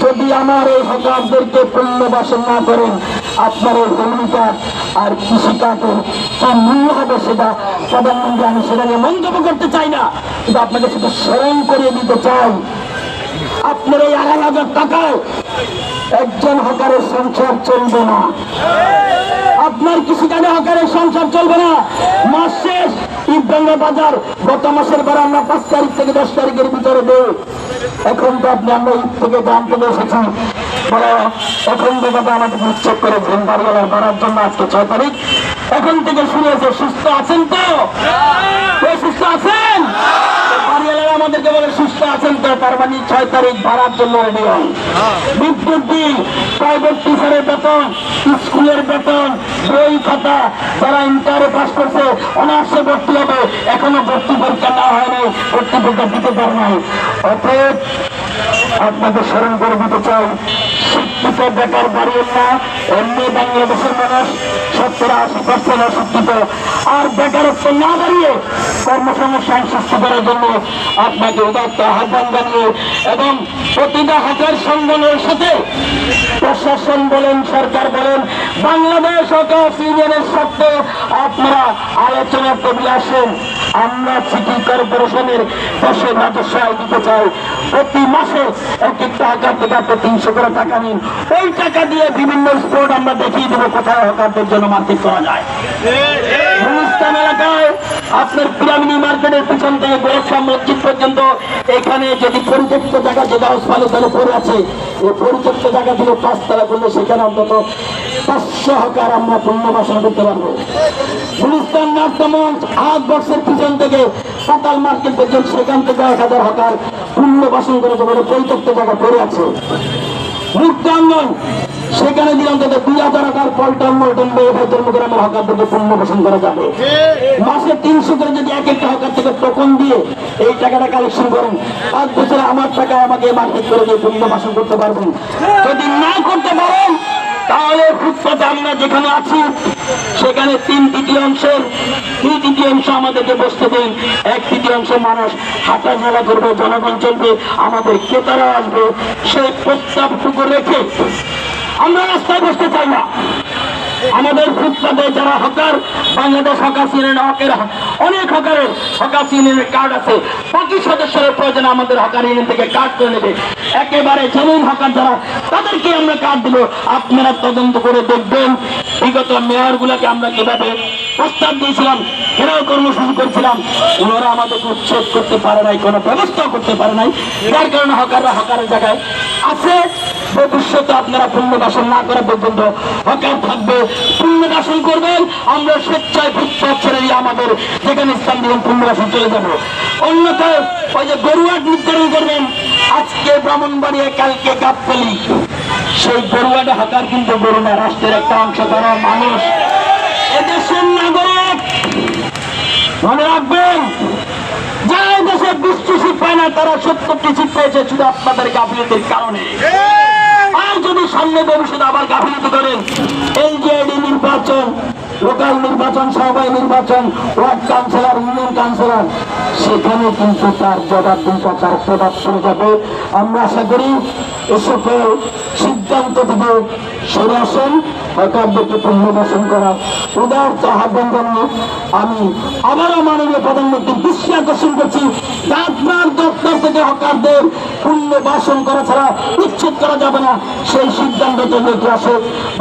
যদি আমার এই হকারদেরকে পুনর্বাসন না করেন, আপনার এই ভূমিকা আর কৃষিকাজের কি মূল্য হবে সেটা প্রধানমন্ত্রী, আমি সেটা নিয়ে মন্তব্য করতে চাই না, কিন্তু আপনাকে শুধু স্মরণ করিয়ে দিতে চাই, আপনার এই ২৮,০০০ টাকায় একজন হকারের সংসার চলবে না, আপনার কৃষিকাজে হকারের সংসার চলবে না। মাস শেষ ঈদগঞ্জ বাজার গত মাসের পর আমরা ৫ তারিখ থেকে ১০ তারিখের ভিতরে দেই। এখন তো আপনি আমরা ঈদ থেকে জানতে এসেছি, এখন থেকে আমাদের উচ্ছেদ করেছেন বাড়িওয়ালার বাড়ার জন্য। আজকে ৬ তারিখ, এখন থেকে শুরু হয়েছে। সুস্থ আছেন তো? সুস্থ আছেন? বাড়িওয়ালারা আমাদেরকে বলে সুস্থ আছেন তো, তার মানে ৬ তারিখ ভাড়ার জন্য রেডি হন। বিদ্যুৎ বিল, প্রাইভেট টিচারের বেতন, স্কুলের বেতন, বই খাতা, যারা ইন্টারে পাস করছে অনার্সে ভর্তি হবে, এখনো ভর্তি পরীক্ষা না হয় নাই, ভর্তি পরীক্ষা দিতে পারে নাই। অতএব আপনাকে স্মরণ করে দিতে চাই, শিক্ষিত বেকার বাড়িওয়ালা এমনি বাংলাদেশের মানুষ ৭০-৮০% অশিক্ষিত, আর বেকারত্ব না দাঁড়িয়ে কর্মসংস্থান সৃষ্টি করার জন্য আপনাকে উদাত্ত আহ্বান জানিয়ে এবং প্রতিটা হকার সংগঠনের সাথে প্রশাসন বলেন, সরকার বলেন, বাংলাদেশ হকার্স ইউনিয়নের সাথে আপনারা আলোচনা টেবিলে আসেন। আমরা সিটি কর্পোরেশনের দেশের রাজস্ব আয় দিতে চাই। প্রতি মাসে এক একটা হকার থেকে আপনি ৩০০ করে টাকা নিন, ওই টাকা দিয়ে বিভিন্ন স্পোর্ট আমরা দেখিয়ে দেবো কোথায় হকারদের জন্য মার্কেট করা যায়। গুলিস্তান এলাকায় আপনার পিরামিড মার্কেটের পিছন থেকে গোরক্ষা মসজিদ পর্যন্ত এখানে যদি পরিত্যক্ত জায়গা, যেটা হাসপাতালে পড়ে আছে, এই পরিত্যক্ত জায়গা থেকে ৫ তলা করলে সেখানে অন্তত ৫০০ হকার আমরা পুনর্বাসন করতে পারবো। গুলিস্তান নাট্যমঞ্চ আট বক্সের পিছন থেকে পাতাল মার্কেট পর্যন্ত সেখান থেকে ১০০০ হকার পুনর্বাসন করে দেবো। পরিত্যক্ত জায়গা পড়ে আছে। মুক্তাঙ্গন সেখানে দিলাম তাদের ২০০০ হকার পল্টন মল্টন ধর্মগ্রামের হকারদেরকে পুনর্বাসন করা যাবে। মাসে ৩০০ করে যদি এক একটা হকার থেকে টোকন দিয়ে এই টাকাটা কালেকশন করেন, ৫ বছরে আমার টাকা আমাকে মার্কেট করে দিয়ে পুনর্বাসন করতে পারবেন। যদি না করতে পারেন তাহলে ফুটপাতে আমরা যেখানে আছি সেখানে ২/৩ আমাদেরকে বসতে দেন, ১/৩ মানুষ হাঁটা চলা করবে, জনগণ চলবে, আমাদের ক্রেতারা আসবে। সেই প্রস্তাবটুকু রেখে আমরা রাস্তায় বসতে চাই না। আমাদের ফুটপাতে যারা হকার, বাংলাদেশ হকার্স ইউনিয়ন হকের অনেক হকারের হকার্স ইউনিয়নের কার্ড আছে, বাকি সদস্যের প্রয়োজনে আমাদের হকার ইউনিয়ন থেকে কার্ড করে নেবে। একেবারে জেনুইন হকার যারা, তাদেরকে আমরা কার্ড দিল। আপনারা তদন্ত করে দেখবেন বিগত মেয়রগুলোকে আমরা কিভাবে প্রস্তাব দিয়েছিলাম, ঘেরাও কর্মসূচি করছিলাম, ওনারা আমাদেরকে উচ্ছেদ করতে পারে নাই, কোনো ব্যবস্থা করতে পারে নাই। যার কারণে হকাররা হকারের জায়গায় আছে। ভবিষ্যতে আপনারা পুনর্বাসন না করা পর্যন্ত হকার থাকবে, পুনর্বাসন করবেন। আমরা স্বেচ্ছায় ফুটপাত ছেড়ে দিয়ে আমাদের যেখানে স্থান দিবেন পুনর্বাসন চলে যাবো। অন্যথায় ওই যে গরুয়াট নির্ধারণ করবেন, আজকে ব্রাহ্মণবাড়িয়া, কালকে গাবতলী, সেই গরুয়াটে হকার কিন্তু গরু না, রাষ্ট্রের একটা অংশ, তারা মানুষ, এদেশের নাগরিক। মনে রাখবেন, যারা দেশে ২০টি সিট পায় না, তারা ৭০টি সিট পেয়েছে শুধু আপনাদের গাফিলতির কারণে। আর যদি সামনে ভবিষ্যতে আবার গাফিলতি করেন, এলজিআইডি নির্বাচন, লোকাল নির্বাচন, সভায় নির্বাচন, ওয়ার্ড কাউন্সিলর, ইউনিয়ন কাউন্সিলর, সেখানে কিন্তু তার জবাবদিহিতা, তার প্রভাব পড়ে যাবে। আমরা আশা করি এ সকল সিদ্ধান্ত থেকে সরে আসেন, হকারদেরকে পুনর্বাসন করা উদারত আহ্বান জানিয়ে আমি আবারও মাননীয় প্রধানমন্ত্রীর দৃষ্টি আকর্ষণ করছি, আপনার দপ্তর থেকে হকারদের পুনর্বাসন করা ছাড়া উচ্ছেদ করা যাবে না, সেই সিদ্ধান্ত থেকে আসে।